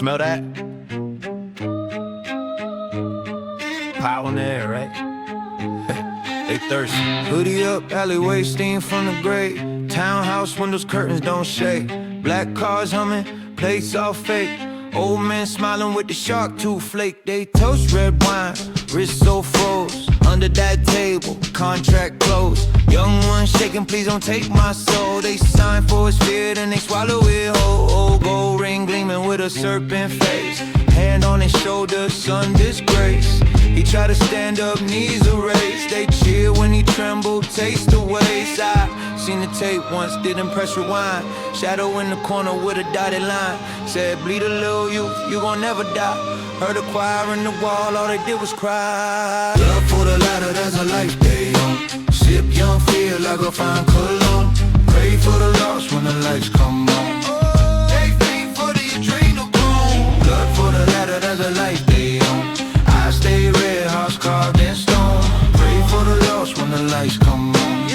Smell that? Power in the air, right? They thirsty. Hoodie up, alleyway, steam from the grave. Townhouse windows, curtains don't shake. Black cars humming, plates all fake. Old man smiling with the shark tooth flake. They toast red wine, wrist so froze. Under that table, contract closed. Young one shaking, please don't take my soul. They sign for his fear, then they swallow it whole. Old gold ring gleaming with a serpent face. Hand on his shoulder, son disgrace. He tried to stand up, knees erased. They cheer when he trembled, taste the waste. I seen the tape once, didn't press rewind. Shadow in the corner with a dotted line. Said bleed a little youth, you gon' never die. Heard a choir in the wall, all they did was cry. Love for the ladder, there's a life they own. Sip young, feel like a fine cologne. Pray for the lost when the lights come on. They fiend for the adrenochrome. Blood for the ladder, there's a life they own. I stay red, hearts carved in stone. Pray for the lost when the lights come on.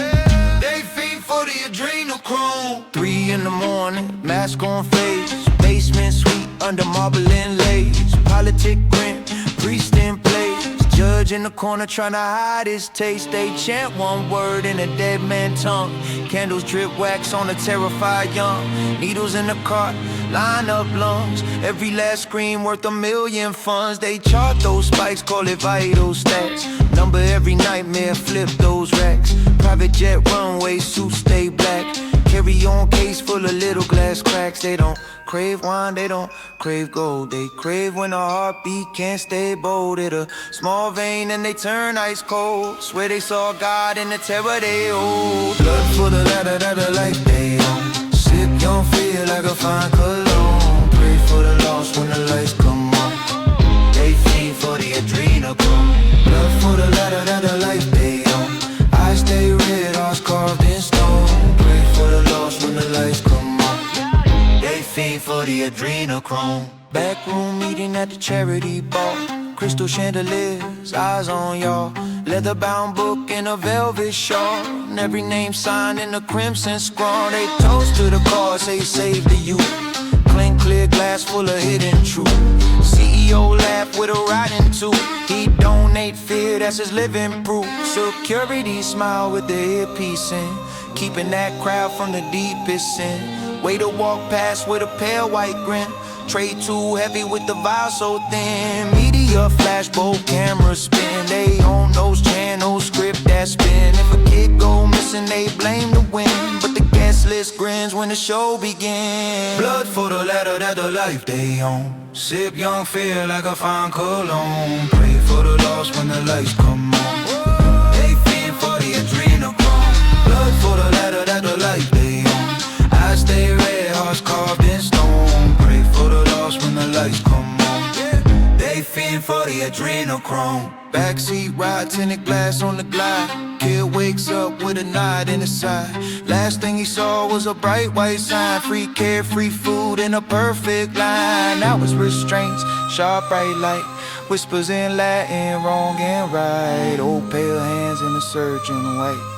They fiend for the adrenochrome. 3 in the morning, mask on face. Basement suite under marble inlays. Politic grin, priest in place. Judge in the corner trying to hide his taste. They chant one word in a dead man's tongue. Candles drip wax on a terrified young. Needles in the cart, line up lungs. Every last scream worth $1 million funds. They chart those spikes, call it vital stats. Number every nightmare, flip those racks. Private jet runway, suits stay black. Carry on case full of little glass cracks. They don't crave wine, they don't crave gold. They crave when a heartbeat can't stay bold. Hit a small vein and they turn ice cold. Swear they saw God in the terror they hold. Blood for the ladder, that the life they own. Sip young, feel like a fine cologne. Pray for the lost when the lights come on. They feed for the adrenochrome. Blood for the ladder, that the life they own. I stay red, hearts carved in stone. Pray for the lost when the lights come on. They feed for the adrenochrome. Backroom meeting at the charity ball. Crystal chandeliers, eyes on y'all. Leather-bound book in a velvet shawl. And every name signed in a crimson scrawl. They toast to the cause, say save the youth. Clean clear glass full of hidden truth. CEO laugh with a rotten tooth. He donate fear, that's his living proof. Security smile with the earpiece in. Keeping that crowd from the deepest sin. Way to walk past with a pale white grin. Tray too heavy with the vial so thin. Media flash, both cameras spin. They own those channels, script that spin. If a kid go missing, they blame the wind. But the guest list grins when the show begins. Blood for the ladder, that the life they own. Sip young, feel like a fine cologne. Pray for the lost when the lights come on. They feed for the adrenochrome. Blood for the ladder, that the life they own. I stay red, hearts carved in stone. Pray for the lost when the lights come on. They feed for the adrenochrome. Backseat ride, tinted glass on the glide. Kid wakes up with a nod in his side. Last thing he saw was a bright white sign. Free care, free food, in a perfect line. Now it's restraints, sharp bright light. Whispers in Latin, wrong and right. Old pale hands in a surgeon white.